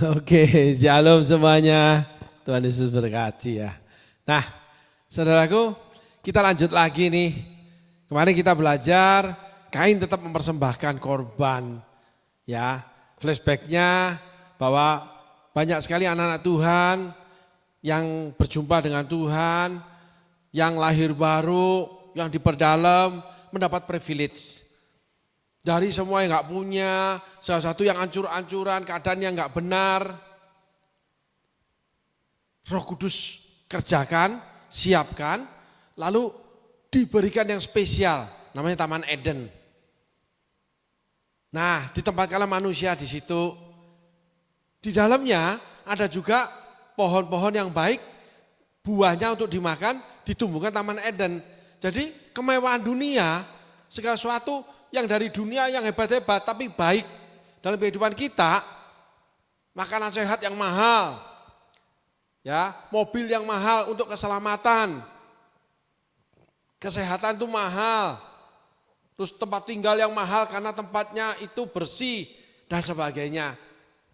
Oke, shalom semuanya. Tuhan Yesus berkati ya. Nah, saudaraku, kita lanjut lagi nih. Kemarin kita belajar Kain tetap mempersembahkan korban. Ya, flashbacknya bahwa banyak sekali anak-anak Tuhan yang berjumpa dengan Tuhan, yang lahir baru, yang diperdalam, mendapat privilege. Dari semua yang gak punya, salah satu yang ancur-ancuran, keadaan yang gak benar. Roh Kudus kerjakan, siapkan, lalu diberikan yang spesial, namanya Taman Eden. Nah, ditempatkanlah manusia di situ. Di dalamnya ada juga pohon-pohon yang baik, buahnya untuk dimakan, ditumbuhkan Taman Eden. Jadi kemewahan dunia, segala sesuatu yang dari dunia yang hebat-hebat tapi baik dalam kehidupan kita, makanan sehat yang mahal, ya, mobil yang mahal untuk keselamatan, kesehatan itu mahal, terus tempat tinggal yang mahal karena tempatnya itu bersih dan sebagainya.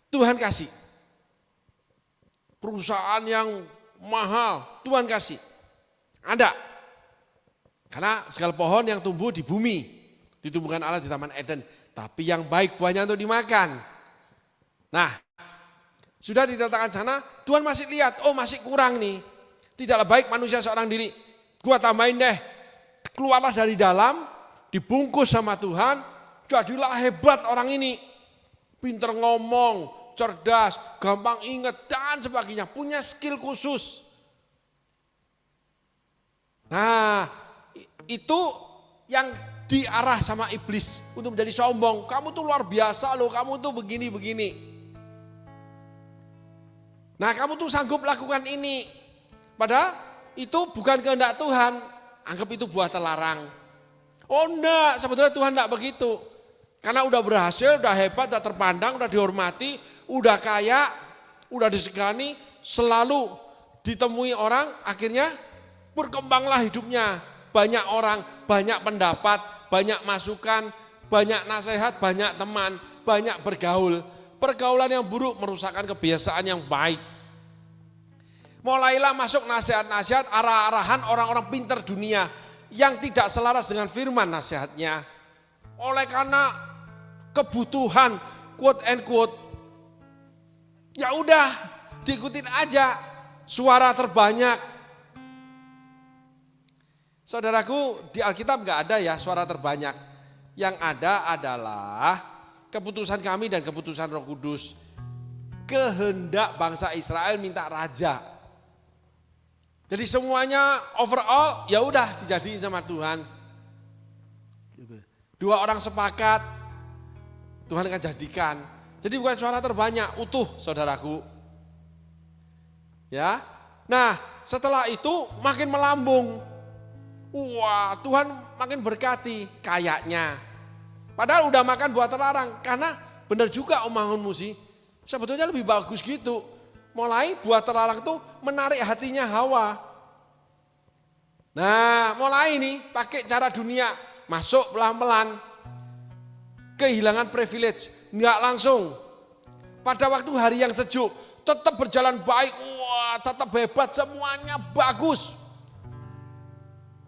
Tuhan kasih. Perusahaan yang mahal, Tuhan kasih. Ada. Karena segala pohon yang tumbuh di bumi ditumbuhkan Allah di Taman Eden, tapi yang baik buahnya untuk dimakan. Nah, sudah diletakkan sana, Tuhan masih lihat, oh masih kurang nih. Tidaklah baik manusia seorang diri. Gua tambahin deh, keluarlah dari dalam, dibungkus sama Tuhan, jadilah hebat orang ini. Pinter ngomong, cerdas, gampang ingat, dan sebagainya. Punya skill khusus. Nah, itu yang diarah sama iblis untuk menjadi sombong. Kamu tuh luar biasa loh, kamu tuh begini-begini. Nah, kamu tuh sanggup lakukan ini. Padahal itu bukan kehendak Tuhan. Anggap itu buah terlarang. Oh enggak, sebetulnya Tuhan enggak begitu. Karena udah berhasil, udah hebat, udah terpandang, udah dihormati, udah kaya, udah disegani, selalu ditemui orang, akhirnya berkembanglah hidupnya. Banyak orang, banyak pendapat, banyak masukan, banyak nasihat, banyak teman, banyak bergaul. Pergaulan yang buruk merusakkan kebiasaan yang baik. Mulailah masuk nasihat-nasihat, arah-arahan orang-orang pintar dunia yang tidak selaras dengan firman nasihatnya. Oleh karena kebutuhan, quote and quote, ya udah diikutin aja suara terbanyak. Saudaraku, di Alkitab gak ada ya suara terbanyak. Yang ada adalah keputusan kami dan keputusan Roh Kudus. Kehendak bangsa Israel minta raja. Jadi semuanya overall ya udah dijadiin sama Tuhan. Dua orang sepakat, Tuhan akan jadikan. Jadi bukan suara terbanyak, utuh saudaraku. Ya. Nah, setelah itu makin melambung. Wah, Tuhan makin berkati kayaknya. Padahal udah makan buah terlarang. Karena benar juga Om Mangun Musi, sebetulnya lebih bagus gitu. Mulai buah terlarang tuh menarik hatinya Hawa. Nah, mulai nih pakai cara dunia. Masuk pelan-pelan. Kehilangan privilege. Enggak langsung. Pada waktu hari yang sejuk, tetap berjalan baik. Wah, tetap hebat, semuanya bagus.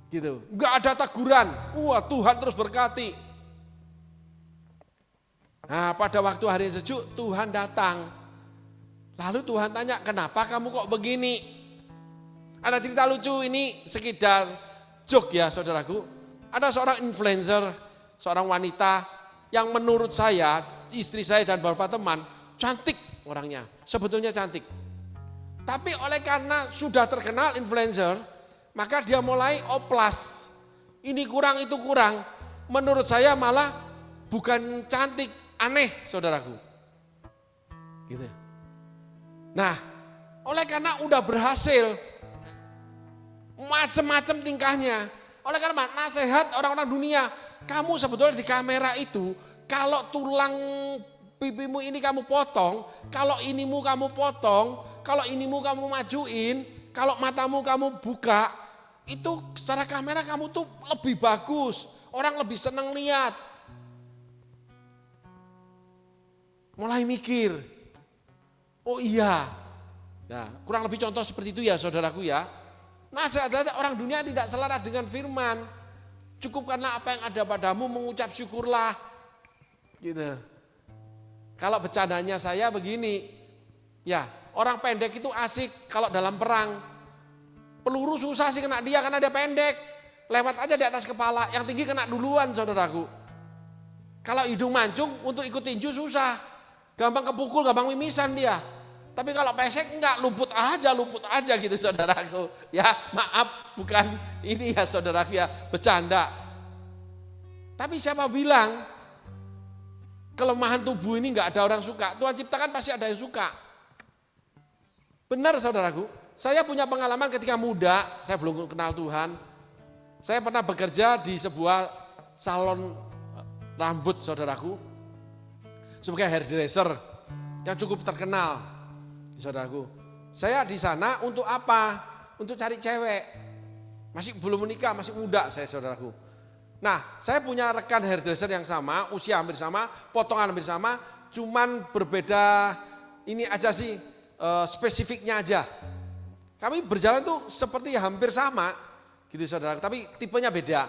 Gitu. Enggak ada teguran. Wah, Tuhan terus berkati. Nah, pada waktu hari sejuk Tuhan datang. Lalu Tuhan tanya, kenapa kamu kok begini? Ada cerita lucu, ini sekedar joke ya saudaraku. Ada seorang influencer, seorang wanita yang menurut saya, istri saya dan beberapa teman, cantik orangnya. Sebetulnya cantik. Tapi oleh karena sudah terkenal influencer, maka dia mulai oplas. Ini kurang, itu kurang. Menurut saya malah bukan cantik, aneh saudaraku. Gitu. Nah, oleh karena udah berhasil, macam-macam tingkahnya. Oleh karena nasihat orang-orang dunia, kamu sebetulnya di kamera itu, kalau tulang pipimu ini kamu potong, kalau inimu kamu potong, kalau inimu kamu majuin, kalau matamu kamu buka, itu secara kamera kamu tuh lebih bagus. Orang lebih senang lihat. Mulai mikir. Oh iya. Nah, kurang lebih contoh seperti itu ya saudaraku ya. Nah, orang dunia tidak selaras dengan firman. Cukupkanlah apa yang ada padamu, mengucap syukurlah. Gitu. Kalau bercandanya saya begini, ya orang pendek itu asik kalau dalam perang. Peluru susah sih kena dia karena dia pendek. Lewat aja di atas kepala, yang tinggi kena duluan saudaraku. Kalau hidung mancung untuk ikut tinju susah. Gampang kepukul, gampang mimisan dia. Tapi kalau pesek enggak, luput aja gitu saudaraku. Ya maaf, bukan ini ya saudaraku ya, bercanda. Tapi siapa bilang kelemahan tubuh ini enggak ada orang suka? Tuhan ciptakan pasti ada yang suka. Benar saudaraku, saya punya pengalaman ketika muda, saya belum kenal Tuhan. Saya pernah bekerja di sebuah salon rambut saudaraku, sebagai hairdresser yang cukup terkenal, saudaraku. Saya di sana untuk apa? Untuk cari cewek. Masih belum menikah, masih muda saya saudaraku. Nah, saya punya rekan hairdresser yang sama, usia hampir sama, potongan hampir sama, cuman berbeda ini aja sih, spesifiknya aja. Kami berjalan tuh seperti hampir sama, gitu saudaraku, tapi tipenya beda.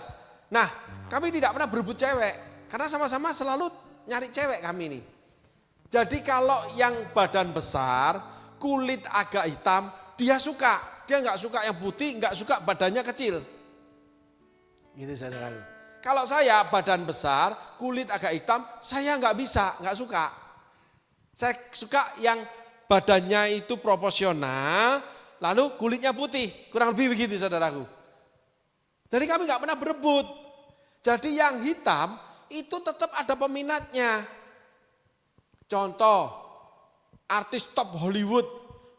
Nah, kami tidak pernah berebut cewek, karena sama-sama selalu nyari cewek kami ini. Jadi kalau yang badan besar, kulit agak hitam, dia suka. Dia nggak suka yang putih, nggak suka badannya kecil. Gitu saudaraku. Kalau saya badan besar, kulit agak hitam, saya nggak bisa, nggak suka. Saya suka yang badannya itu proporsional, lalu kulitnya putih. Kurang lebih begitu saudaraku. Jadi kami nggak pernah berebut. Jadi yang hitam itu tetap ada peminatnya. Contoh, artis top Hollywood,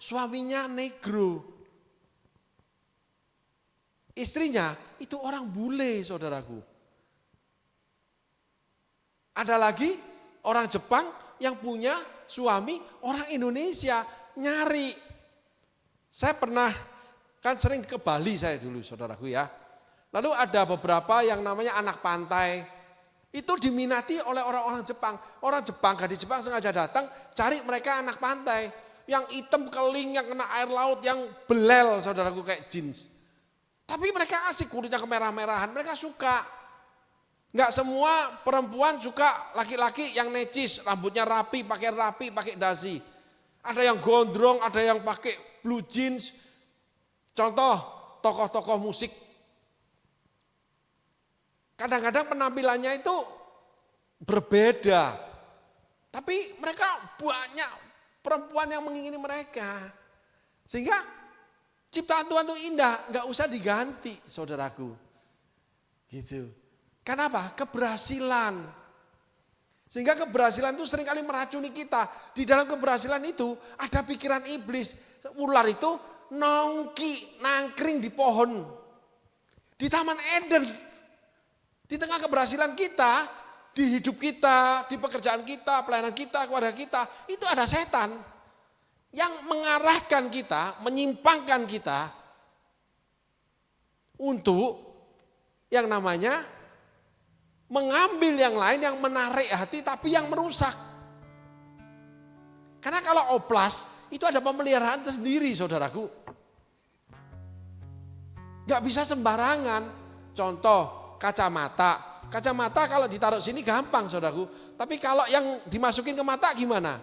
suaminya negro. Istrinya itu orang bule saudaraku. Ada lagi orang Jepang yang punya suami orang Indonesia, nyari. Saya pernah, kan sering ke Bali saya dulu saudaraku ya. Lalu ada beberapa yang namanya anak pantai, itu diminati oleh orang-orang Jepang. Orang Jepang, gadis Jepang sengaja datang cari mereka anak pantai. Yang hitam keling, yang kena air laut, yang belel saudaraku kayak jeans. Tapi mereka asik, kulitnya kemerah-merahan, mereka suka. Enggak semua perempuan suka laki-laki yang necis, rambutnya rapi, pakai dasi. Ada yang gondrong, ada yang pakai blue jeans. Contoh, tokoh-tokoh musik. Kadang-kadang penampilannya itu berbeda. Tapi mereka banyak perempuan yang mengingini mereka. Sehingga ciptaan Tuhan itu indah, enggak usah diganti saudaraku. Gitu. Kenapa? Keberhasilan. Sehingga keberhasilan itu seringkali meracuni kita. Di dalam keberhasilan itu ada pikiran iblis. Ular itu nangkring di pohon. Di Taman Eden. Di tengah keberhasilan kita, di hidup kita, di pekerjaan kita, pelayanan kita, keluarga kita, itu ada setan yang mengarahkan kita, menyimpangkan kita untuk yang namanya mengambil yang lain yang menarik hati tapi yang merusak. Karena kalau oplas itu ada pemeliharaan tersendiri saudaraku. Gak bisa sembarangan. Contoh kacamata. Kacamata kalau ditaruh sini gampang saudaraku. Tapi kalau yang dimasukin ke mata gimana?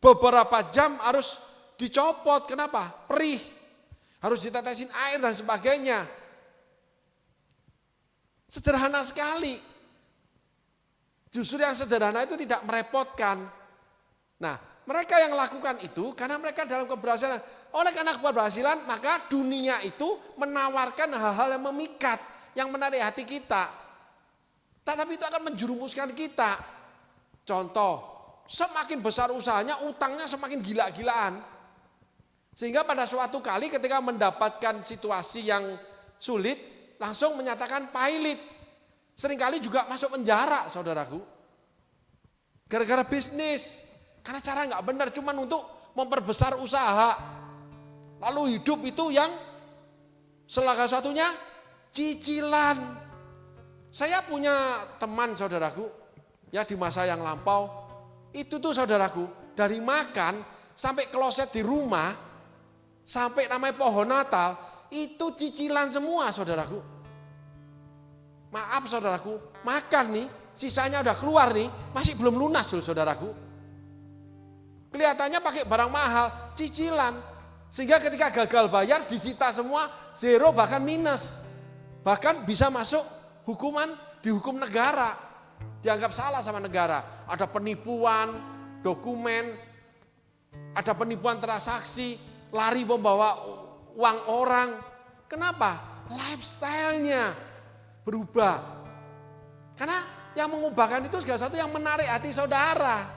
Beberapa jam harus dicopot. Kenapa? Perih. Harus ditetesin air dan sebagainya. Sederhana sekali. Justru yang sederhana itu tidak merepotkan. Nah, mereka yang lakukan itu karena mereka dalam keberhasilan. Oleh karena keberhasilan, maka dunia itu menawarkan hal-hal yang memikat, yang menarik hati kita. Tetapi itu akan menjerumuskan kita. Contoh, semakin besar usahanya, utangnya semakin gila-gilaan. Sehingga pada suatu kali ketika mendapatkan situasi yang sulit, langsung menyatakan pailit. Seringkali juga masuk penjara saudaraku. Gara-gara bisnis. Karena cara nggak benar, cuma untuk memperbesar usaha. Lalu hidup itu yang salah satunya cicilan. Saya punya teman saudaraku, ya di masa yang lampau, itu tuh saudaraku, dari makan sampai kloset di rumah, sampai namanya pohon Natal, itu cicilan semua saudaraku. Maaf saudaraku, makan nih, sisanya udah keluar nih, masih belum lunas loh saudaraku. Kelihatannya pakai barang mahal, cicilan. Sehingga ketika gagal bayar disita semua, zero bahkan minus. Bahkan bisa masuk hukuman, dihukum negara. Dianggap salah sama negara. Ada penipuan, dokumen, ada penipuan transaksi, lari membawa uang orang. Kenapa? Lifestyle-nya berubah. Karena yang mengubahkan itu segala sesuatu yang menarik hati saudara.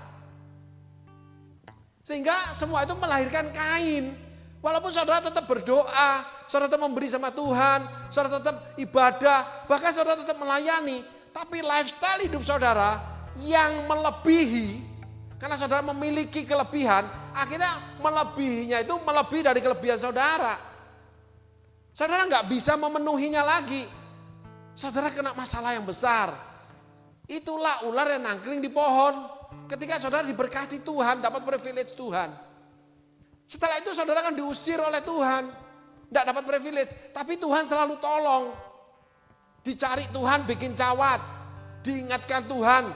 Sehingga semua itu melahirkan Kain. Walaupun saudara tetap berdoa, saudara tetap memberi sama Tuhan, saudara tetap ibadah, bahkan saudara tetap melayani. Tapi lifestyle hidup saudara yang melebihi, karena saudara memiliki kelebihan, akhirnya melebihinya itu melebihi dari kelebihan saudara. Saudara nggak bisa memenuhinya lagi. Saudara kena masalah yang besar. Itulah ular yang nangkring di pohon. Ketika saudara diberkati Tuhan, dapat privilege Tuhan. Setelah itu saudara kan diusir oleh Tuhan. Tidak dapat privilege, tapi Tuhan selalu tolong. Dicari Tuhan bikin cawat. Diingatkan Tuhan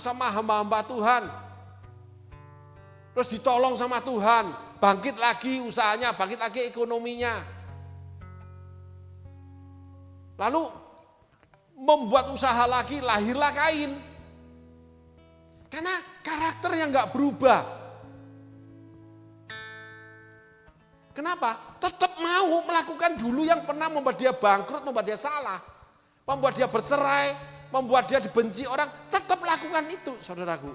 sama hamba-hamba Tuhan. Terus ditolong sama Tuhan. Bangkit lagi usahanya, bangkit lagi ekonominya. Lalu membuat usaha lagi, lahirlah Kain. Karena karakter yang gak berubah. Kenapa? Tetap mau melakukan dulu yang pernah membuat dia bangkrut, membuat dia salah. Membuat dia bercerai, membuat dia dibenci orang. Tetap lakukan itu saudaraku.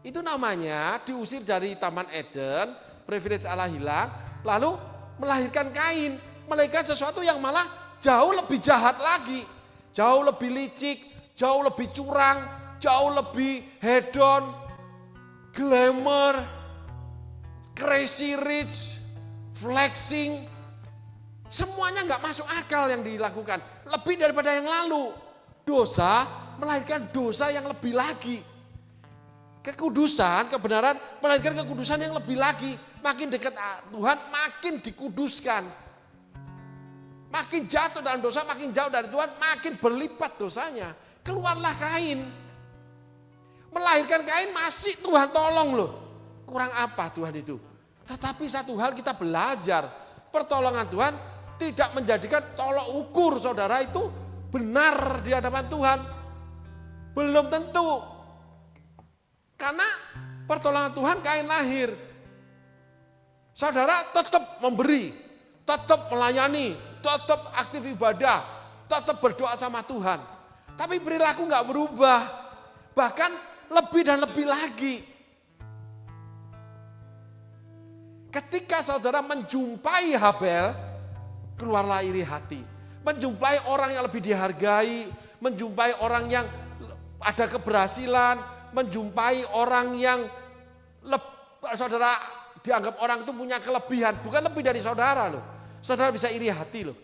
Itu namanya diusir dari Taman Eden, privilege Allah hilang. Lalu melahirkan Kain. Melahirkan sesuatu yang malah jauh lebih jahat lagi. Jauh lebih licik, jauh lebih curang, jauh lebih hedon, glamour, crazy rich, flexing, semuanya nggak masuk akal yang dilakukan. Lebih daripada yang lalu. Dosa melahirkan dosa yang lebih lagi. Kekudusan, kebenaran melahirkan kekudusan yang lebih lagi. Makin dekat Tuhan, makin dikuduskan. Makin jatuh dalam dosa, makin jauh dari Tuhan, makin berlipat dosanya. Keluarlah Kain. Melahirkan Kain masih Tuhan tolong loh. Kurang apa Tuhan itu? Tetapi satu hal kita belajar, pertolongan Tuhan tidak menjadikan tolok ukur saudara itu benar di hadapan Tuhan. Belum tentu. Karena pertolongan Tuhan Kain lahir. Saudara tetap memberi, tetap melayani, tetap aktif ibadah, tetap berdoa sama Tuhan. Tapi perilaku nggak berubah. Bahkan lebih dan lebih lagi. Ketika saudara menjumpai Habel, keluarlah iri hati. Menjumpai orang yang lebih dihargai, menjumpai orang yang ada keberhasilan, menjumpai orang yang saudara dianggap orang itu punya kelebihan, bukan lebih dari saudara loh. Saudara bisa iri hati loh.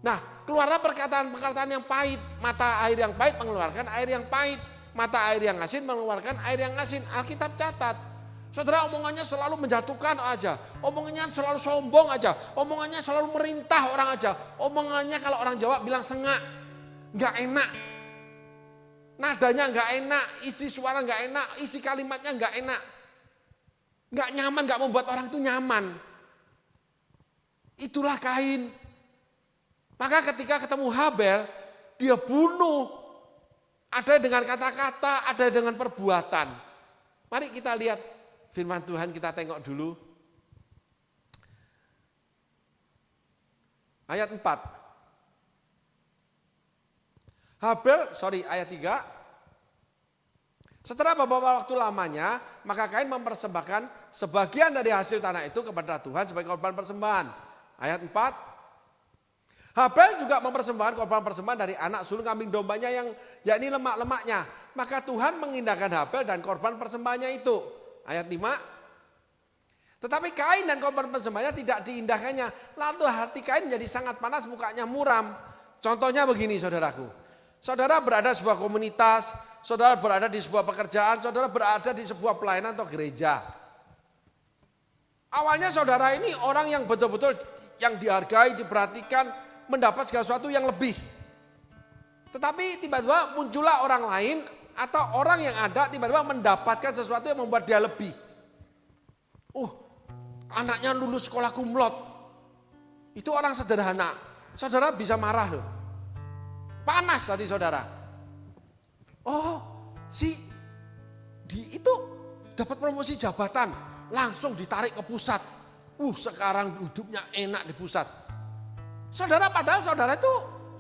Nah, keluarlah perkataan-perkataan yang pahit, mata air yang pahit mengeluarkan air yang pahit, mata air yang asin mengeluarkan air yang asin. Alkitab catat. Saudara omongannya selalu menjatuhkan aja, omongannya selalu sombong aja, omongannya selalu merintah orang aja, omongannya kalau orang Jawa bilang sengak, nggak enak, nadanya nggak enak, isi suara nggak enak, isi kalimatnya nggak enak, nggak nyaman, nggak membuat orang itu nyaman. Itulah Kain. Maka ketika ketemu Habel, dia bunuh, ada dengan kata-kata, ada dengan perbuatan. Mari kita lihat. Firman Tuhan kita tengok dulu. Ayat 4. Ayat 3. Setelah beberapa waktu lamanya, maka Kain mempersembahkan sebagian dari hasil tanah itu kepada Tuhan sebagai korban persembahan. Ayat 4. Habel juga mempersembahkan korban persembahan dari anak sulung kambing dombanya yang yakni lemak-lemaknya. Maka Tuhan mengindahkan Habel dan korban persembahannya itu. Ayat 5. Tetapi Kain dan korban persembahannya tidak diindahkannya. Lalu hati Kain menjadi sangat panas, mukanya muram. Contohnya begini saudaraku. Saudara berada di sebuah komunitas, saudara berada di sebuah pekerjaan, saudara berada di sebuah pelayanan atau gereja. Awalnya saudara ini orang yang betul-betul yang dihargai, diperhatikan, mendapat segala sesuatu yang lebih. Tetapi tiba-tiba muncullah orang lain atau orang yang ada tiba-tiba mendapatkan sesuatu yang membuat dia lebih. Anaknya lulus sekolah kumlot. Itu orang sederhana. Saudara bisa marah loh. Panas hati saudara. Itu dapat promosi jabatan, langsung ditarik ke pusat. Sekarang hidupnya enak di pusat. Saudara padahal saudara itu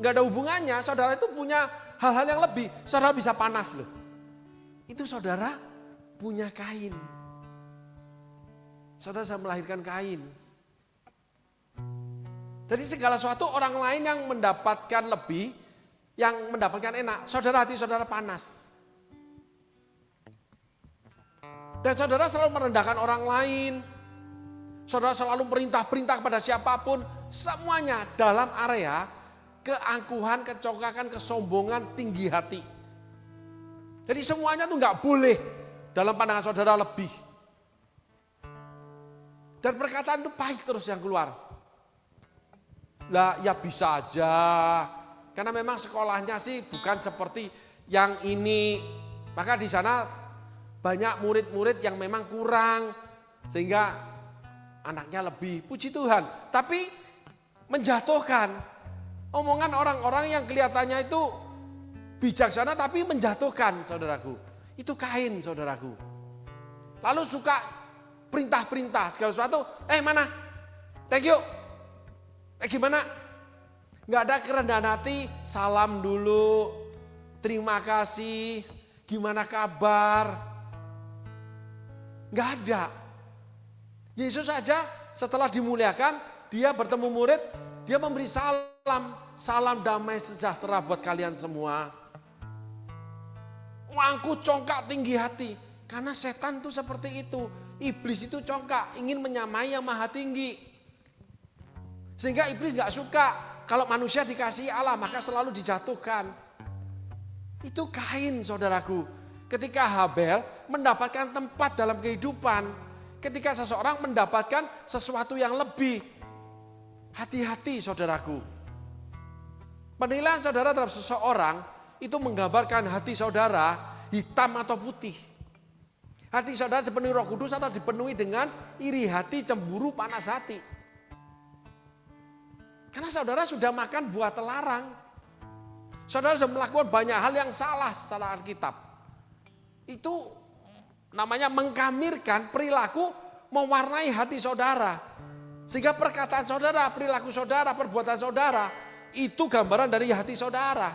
nggak ada hubungannya, saudara itu punya hal-hal yang lebih. Saudara bisa panas loh. Itu saudara punya Kain. Saudara sudah melahirkan Kain. Jadi segala sesuatu orang lain yang mendapatkan lebih, yang mendapatkan enak, saudara hati saudara panas. Dan saudara selalu merendahkan orang lain. Saudara selalu perintah-perintah kepada siapapun. Semuanya dalam area keangkuhan, kecongkakan, kesombongan, tinggi hati. Jadi semuanya tuh nggak boleh dalam pandangan saudara lebih. Dan perkataan itu pahit terus yang keluar. Lah ya bisa aja. Karena memang sekolahnya sih bukan seperti yang ini. Maka di sana banyak murid-murid yang memang kurang. Sehingga anaknya lebih. Puji Tuhan. Tapi menjatuhkan. Omongan orang-orang yang kelihatannya itu bijaksana tapi menjatuhkan saudaraku. Itu Kain saudaraku. Lalu suka perintah-perintah segala sesuatu. Mana? Thank you. Gimana? Gak ada kerendahan hati, salam dulu, terima kasih, gimana kabar? Gak ada. Yesus saja setelah dimuliakan, dia bertemu murid, dia memberi salam damai sejahtera buat kalian semua. Angkuh congkak tinggi hati, karena setan itu seperti itu, iblis itu congkak, ingin menyamai yang maha tinggi. Sehingga iblis gak suka. Kalau manusia dikasihi Allah maka selalu dijatuhkan. Itu Kain saudaraku. Ketika Habel mendapatkan tempat dalam kehidupan. Ketika seseorang mendapatkan sesuatu yang lebih. Hati-hati saudaraku. Penilaian saudara terhadap seseorang itu menggambarkan hati saudara hitam atau putih. Hati saudara dipenuhi Roh Kudus atau dipenuhi dengan iri hati, cemburu, panas hati. Karena saudara sudah makan buah terlarang. Saudara sudah melakukan banyak hal yang salah secara Alkitab. Itu namanya mengkamirkan perilaku mewarnai hati saudara. Sehingga perkataan saudara, perilaku saudara, perbuatan saudara, itu gambaran dari hati saudara.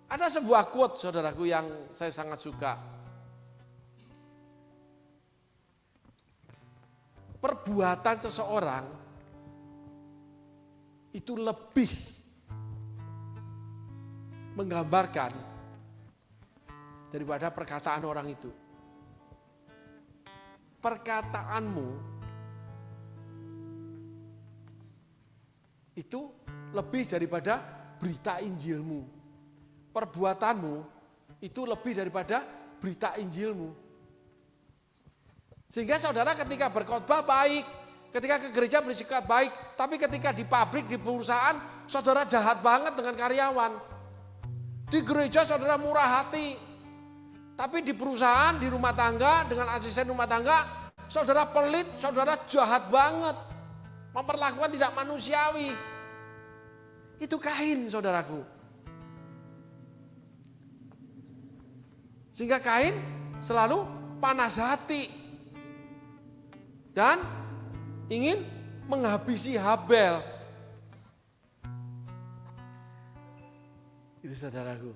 Ada sebuah quote saudaraku yang saya sangat suka. Perbuatan seseorang itu lebih menggambarkan daripada perkataan orang itu. Perkataanmu itu lebih daripada berita Injilmu. Perbuatanmu itu lebih daripada berita Injilmu. Sehingga saudara ketika berkhotbah baik, ketika ke gereja bersikap baik, tapi ketika di pabrik, di perusahaan, saudara jahat banget dengan karyawan. Di gereja saudara murah hati, tapi di perusahaan, di rumah tangga, dengan asisten rumah tangga, saudara pelit, saudara jahat banget. Memperlakukan tidak manusiawi. Itu Kain saudaraku. Sehingga Kain selalu panas hati. Dan ingin menghabisi Habel. Itu saudaraku.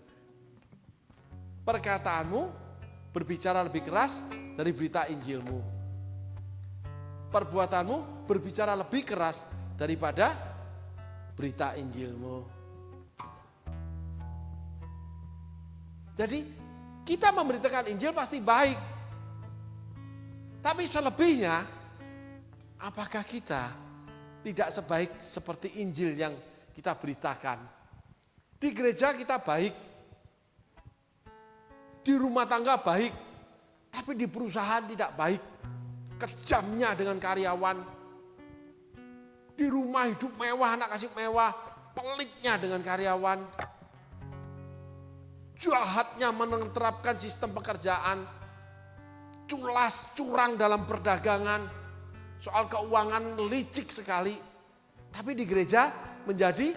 Perkataanmu berbicara lebih keras dari berita Injilmu. Perbuatanmu berbicara lebih keras daripada berita Injilmu. Jadi kita memberitakan Injil pasti baik. Tapi selebihnya, apakah kita tidak sebaik seperti Injil yang kita beritakan. Di gereja kita baik, di rumah tangga baik, tapi di perusahaan tidak baik. Kejamnya dengan karyawan, di rumah hidup mewah, anak kasih mewah, pelitnya dengan karyawan, jahatnya menerapkan sistem pekerjaan, culas, curang dalam perdagangan, soal keuangan licik sekali. Tapi di gereja menjadi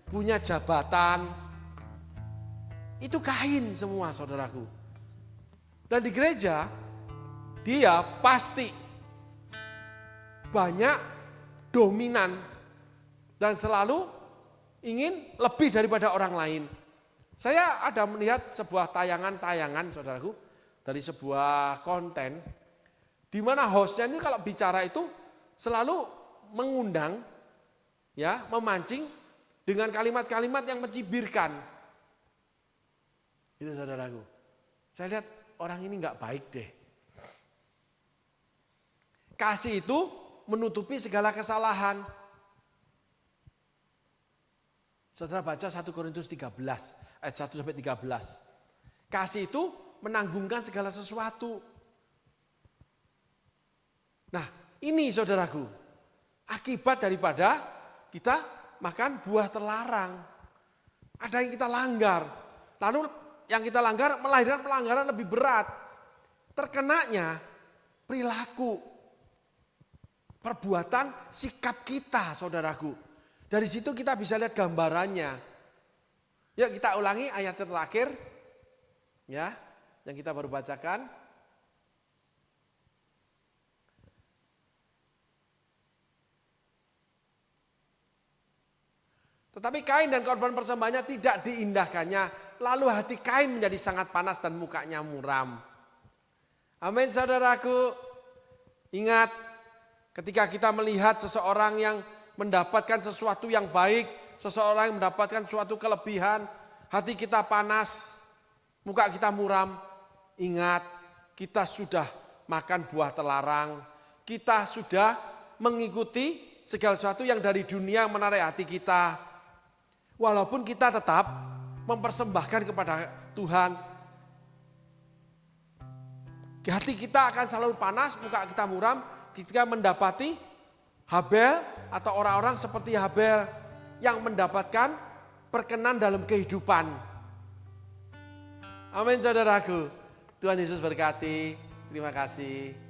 punya jabatan. Itu Kain semua saudaraku. Dan di gereja dia pasti banyak dominan dan selalu ingin lebih daripada orang lain. Saya ada melihat sebuah tayangan saudaraku dari sebuah konten di mana hostnya ini kalau bicara itu selalu mengundang, ya, memancing dengan kalimat-kalimat yang mencibirkan. Itu saudaraku. Saya lihat orang ini nggak baik deh. Kasih itu menutupi segala kesalahan. Saudara baca 1 Korintus 13 ayat 1 sampai 13. Kasih itu menanggungkan segala sesuatu. Nah, ini saudaraku, akibat daripada kita makan buah terlarang. Ada yang kita langgar. Lalu yang kita langgar melahirkan pelanggaran lebih berat. Terkenanya perilaku, perbuatan, sikap kita saudaraku. Dari situ kita bisa lihat gambarannya. Yuk kita ulangi ayat terakhir, ya, yang kita baru bacakan. Tetapi Kain dan korban persembahannya tidak diindahkannya. Lalu hati Kain menjadi sangat panas dan mukanya muram. Amin saudaraku. Ingat, ketika kita melihat seseorang yang mendapatkan sesuatu yang baik, seseorang yang mendapatkan suatu kelebihan, hati kita panas, muka kita muram. Ingat, kita sudah makan buah terlarang. Kita sudah mengikuti segala sesuatu yang dari dunia menarik hati kita. Walaupun kita tetap mempersembahkan kepada Tuhan, hati kita akan selalu panas, muka kita muram ketika mendapati Habel atau orang-orang seperti Habel yang mendapatkan perkenan dalam kehidupan. Amin saudaraku. Tuhan Yesus berkati. Terima kasih.